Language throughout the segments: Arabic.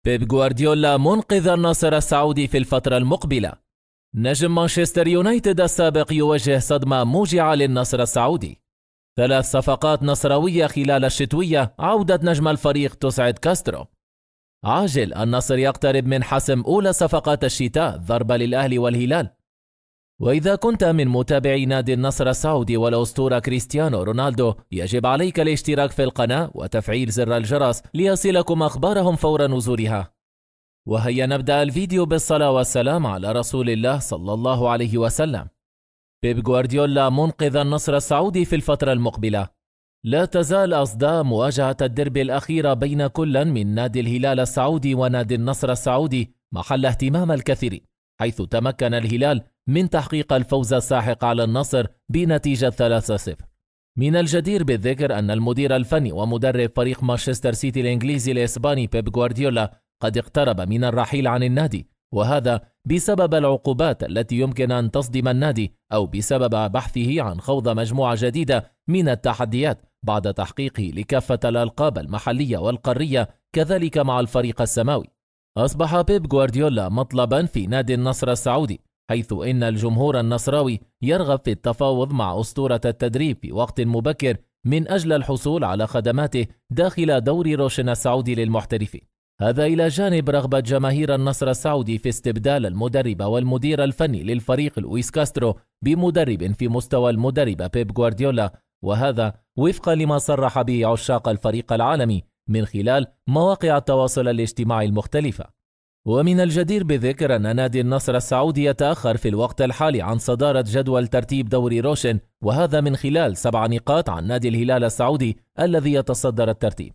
بيب جوارديولا منقذ النصر السعودي في الفترة المقبلة. نجم مانشستر يونايتد السابق يواجه صدمة موجعة للنصر السعودي. 3 صفقات نصراوية خلال الشتوية، عودة نجم الفريق تسعد كاسترو. عاجل النصر يقترب من حسم أولى صفقات الشتاء، ضربة للأهلي والهلال. وإذا كنت من متابعي نادي النصر السعودي والأسطورة كريستيانو رونالدو، يجب عليك الاشتراك في القناة وتفعيل زر الجرس ليصلكم أخبارهم فور نزولها. وهيا نبدأ الفيديو بالصلاة والسلام على رسول الله صلى الله عليه وسلم. بيب جوارديولا منقذ النصر السعودي في الفترة المقبلة. لا تزال أصداء مواجهة الديربي الأخيرة بين كل من نادي الهلال السعودي ونادي النصر السعودي محل اهتمام الكثير، حيث تمكن الهلال من تحقيق الفوز الساحق على النصر بنتيجة 3-0. من الجدير بالذكر أن المدير الفني ومدرب فريق مانشستر سيتي الإنجليزي الإسباني بيب جوارديولا قد اقترب من الرحيل عن النادي، وهذا بسبب العقوبات التي يمكن أن تصدم النادي، أو بسبب بحثه عن خوض مجموعة جديدة من التحديات بعد تحقيقه لكافة الألقاب المحلية والقارية، كذلك مع الفريق السماوي. أصبح بيب جوارديولا مطلبا في نادي النصر السعودي، حيث إن الجمهور النصراوي يرغب في التفاوض مع أسطورة التدريب في وقت مبكر من أجل الحصول على خدماته داخل دوري روشن السعودي للمحترفين. هذا إلى جانب رغبة جماهير النصر السعودي في استبدال المدرب والمدير الفني للفريق لويس كاسترو بمدرب في مستوى المدرب بيب جوارديولا، وهذا وفقا لما صرح به عشاق الفريق العالمي من خلال مواقع التواصل الاجتماعي المختلفة. ومن الجدير بالذكر أن نادي النصر السعودي يتأخر في الوقت الحالي عن صدارة جدول ترتيب دوري روشن، وهذا من خلال 7 نقاط عن نادي الهلال السعودي الذي يتصدر الترتيب.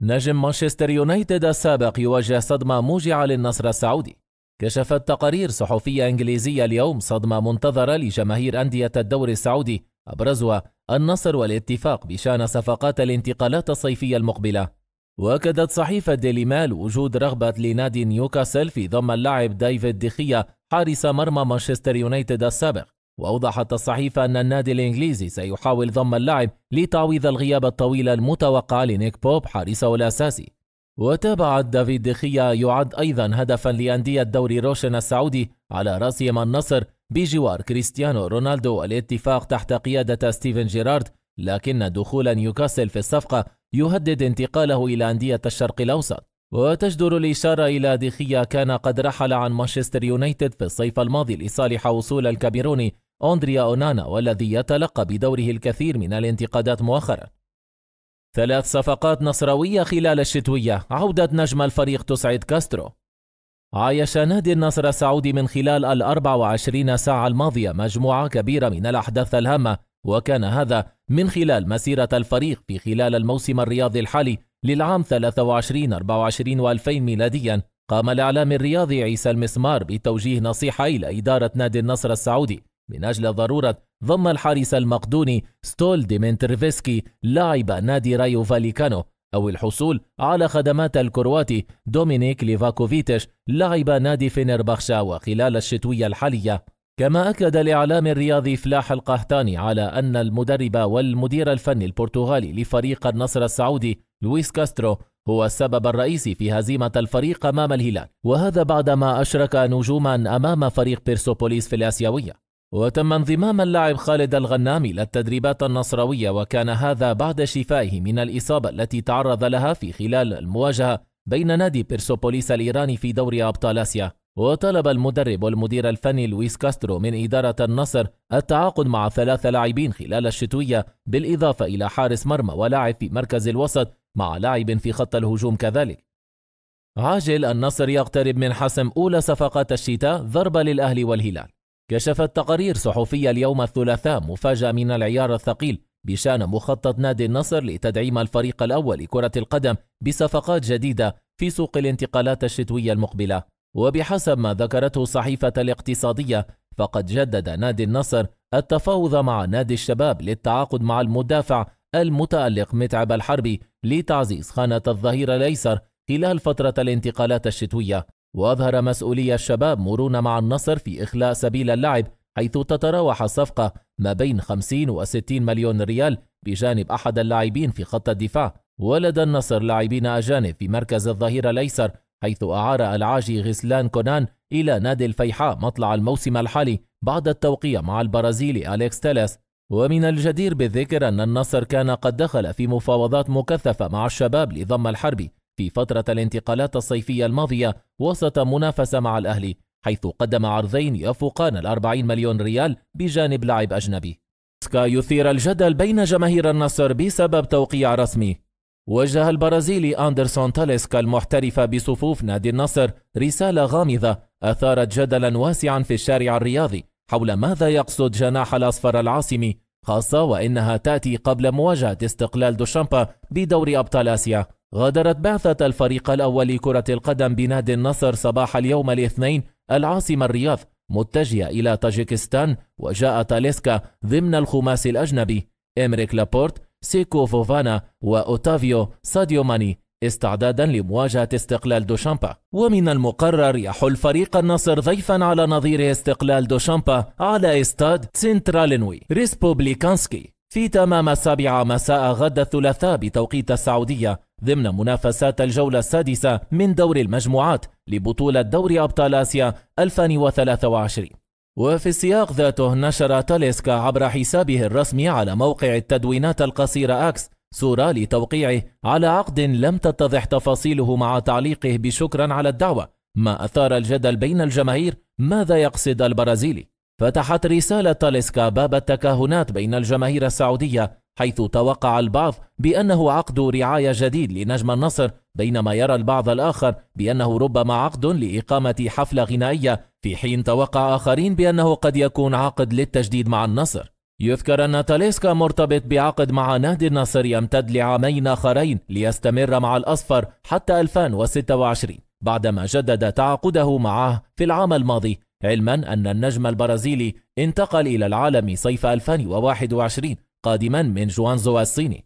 نجم مانشستر يونايتد السابق يواجه صدمة موجعة للنصر السعودي. كشفت تقارير صحفية إنجليزية اليوم صدمة منتظرة لجماهير أندية الدوري السعودي، أبرزها النصر والاتفاق بشأن صفقات الانتقالات الصيفية المقبلة. وأكدت صحيفة ديلي ميل وجود رغبة لنادي نيوكاسل في ضم اللاعب ديفيد ديخيا حارس مرمى مانشستر يونايتد السابق. وأوضحت الصحيفة أن النادي الإنجليزي سيحاول ضم اللاعب لتعويض الغياب الطويل المتوقع لنيك بوب حارسه الأساسي. وتابعت ديفيد ديخيا يعد أيضا هدفا لأندية دوري روشن السعودي، على رأسهم النصر بجوار كريستيانو رونالدو والاتفاق تحت قيادة ستيفن جيرارد، لكن دخول نيوكاسل في الصفقة يهدد انتقاله إلى أندية الشرق الأوسط. وتجدر الإشارة إلى ديخيا كان قد رحل عن مانشستر يونايتد في الصيف الماضي لصالح وصول الكاميروني أندريا أونانا، والذي يتلقى بدوره الكثير من الانتقادات مؤخرا. 3 صفقات نصراوية خلال الشتوية، عودة نجم الفريق تسعد كاسترو. عايش نادي النصر السعودي من خلال 24 ساعة الماضية مجموعة كبيرة من الأحداث الهامة، وكان هذا من خلال مسيرة الفريق في خلال الموسم الرياضي الحالي للعام 23-24 و2000 ميلاديا. قام الإعلام الرياضي عيسى المسمار بتوجيه نصيحة إلى إدارة نادي النصر السعودي من أجل ضرورة ضم الحارس المقدوني ستول ديمنترفسكي لاعب نادي رايو فاليكانو، أو الحصول على خدمات الكرواتي دومينيك ليفاكوفيتش لاعب نادي فينربخشا وخلال الشتوية الحالية. كما أكد الإعلام الرياضي فلاح القهتاني على أن المدرب والمدير الفني البرتغالي لفريق النصر السعودي لويس كاسترو هو السبب الرئيسي في هزيمة الفريق أمام الهلال، وهذا بعدما أشرك نجوما أمام فريق بيرسوبوليس في الآسيوية. وتم انضمام اللاعب خالد الغنامي للتدريبات النصراوية، وكان هذا بعد شفائه من الإصابة التي تعرض لها في خلال المواجهة بين نادي بيرسوبوليس الإيراني في دوري أبطال آسيا. وطلب المدرب والمدير الفني لويس كاسترو من إدارة النصر التعاقد مع 3 لاعبين خلال الشتوية، بالإضافة إلى حارس مرمى ولاعب في مركز الوسط مع لاعب في خط الهجوم كذلك. عاجل النصر يقترب من حسم أولى صفقات الشتاء، ضربة للأهلي والهلال. كشفت تقارير صحفية اليوم الثلاثاء مفاجأة من العيار الثقيل بشأن مخطط نادي النصر لتدعيم الفريق الأول لكرة القدم بصفقات جديدة في سوق الانتقالات الشتوية المقبلة. وبحسب ما ذكرته صحيفة الاقتصادية، فقد جدد نادي النصر التفاوض مع نادي الشباب للتعاقد مع المدافع المتألق متعب الحربي لتعزيز خانة الظهير الأيسر خلال فترة الانتقالات الشتوية. وأظهر مسؤولي الشباب مرونة مع النصر في إخلاء سبيل اللاعب، حيث تتراوح الصفقة ما بين 50 و60 مليون ريال بجانب أحد اللاعبين في خط الدفاع. ولدى النصر لاعبين أجانب في مركز الظهير الأيسر حيث أعار العاجي غسلان كونان إلى نادي الفيحاء مطلع الموسم الحالي بعد التوقيع مع البرازيلي أليكس تيليس. ومن الجدير بالذكر أن النصر كان قد دخل في مفاوضات مكثفة مع الشباب لضم الحربي في فترة الانتقالات الصيفية الماضية وسط منافسة مع الأهلي، حيث قدم عرضين يفوقان 40 مليون ريال بجانب لاعب أجنبي. يثير الجدل بين جماهير النصر بسبب توقيع رسمي. وجه البرازيلي أندرسون تاليسكا المحترف بصفوف نادي النصر رسالة غامضة أثارت جدلا واسعا في الشارع الرياضي حول ماذا يقصد جناح الأصفر العاصمي، خاصة وإنها تأتي قبل مواجهة استقلال دوشامبا بدوري أبطال آسيا. غادرت بعثة الفريق الأول لكرة القدم بنادي النصر صباح اليوم الاثنين العاصمة الرياض متجهة إلى طاجيكستان، وجاء تاليسكا ضمن الخماس الأجنبي إمريك لابورت، سيكو فوفانا وأوتافيو ساديو ماني استعدادا لمواجهة استقلال دوشامبا. ومن المقرر يحل فريق النصر ضيفا على نظير استقلال دوشامبا على استاد سنترالينوي ريسبوبليكانسكي في تمام 7 مساء غد الثلاثاء بتوقيت السعودية ضمن منافسات الجولة السادسة من دور المجموعات لبطولة دوري أبطال آسيا 2023. وفي السياق ذاته نشر تاليسكا عبر حسابه الرسمي على موقع التدوينات القصيرة أكس صورة لتوقيعه على عقد لم تتضح تفاصيله مع تعليقه بشكرا على الدعوة، ما أثار الجدل بين الجماهير ماذا يقصد البرازيلي. فتحت رسالة تاليسكا باب التكهنات بين الجماهير السعودية، حيث توقع البعض بأنه عقد رعاية جديد لنجم النصر، بينما يرى البعض الآخر بأنه ربما عقد لإقامة حفلة غنائية، في حين توقع آخرين بأنه قد يكون عقد للتجديد مع النصر. يذكر أن تاليسكا مرتبط بعقد مع نادي النصر يمتد لعامين آخرين ليستمر مع الأصفر حتى 2026 بعدما جدد تعاقده معه في العام الماضي، علما أن النجم البرازيلي انتقل إلى العالم صيف 2021 قادما من جوانزو الصيني.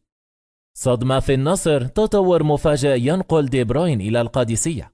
صدمة في النصر، تطور مفاجئ ينقل دي بروين إلى القادسية.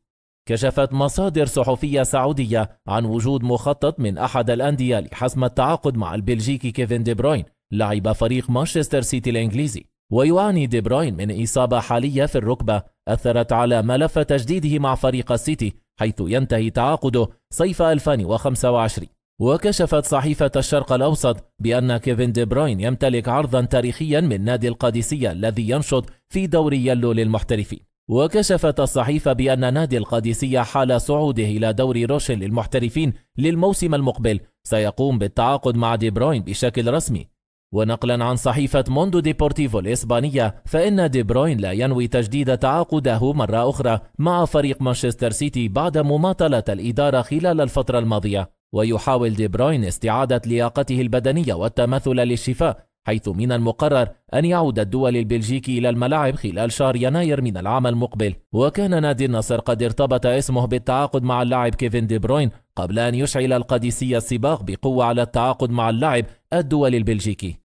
كشفت مصادر صحفية سعودية عن وجود مخطط من أحد الأندية لحسم التعاقد مع البلجيكي كيفن دي بروين لاعب فريق مانشستر سيتي الإنجليزي. ويعاني دي بروين من إصابة حالية في الركبة أثرت على ملف تجديده مع فريق السيتي، حيث ينتهي تعاقده صيف 2025. وكشفت صحيفة الشرق الأوسط بأن كيفن دي بروين يمتلك عرضا تاريخيا من نادي القادسية الذي ينشط في دوري يلو للمحترفين. وكشفت الصحيفة بأن نادي القادسية حال صعوده إلى دوري روشن للمحترفين للموسم المقبل سيقوم بالتعاقد مع دي بروين بشكل رسمي. ونقلا عن صحيفة موندو ديبورتيفو الإسبانية، فإن دي بروين لا ينوي تجديد تعاقده مرة أخرى مع فريق مانشستر سيتي بعد مماطلة الإدارة خلال الفترة الماضية. ويحاول دي بروين استعادة لياقته البدنية والتماثل للشفاء، حيث من المقرر أن يعود الدول البلجيكي إلى الملاعب خلال شهر يناير من العام المقبل. وكان نادي النصر قد ارتبط اسمه بالتعاقد مع اللاعب كيفن دي بروين قبل أن يشعل القادسية السباق بقوة على التعاقد مع اللاعب الدولي البلجيكي.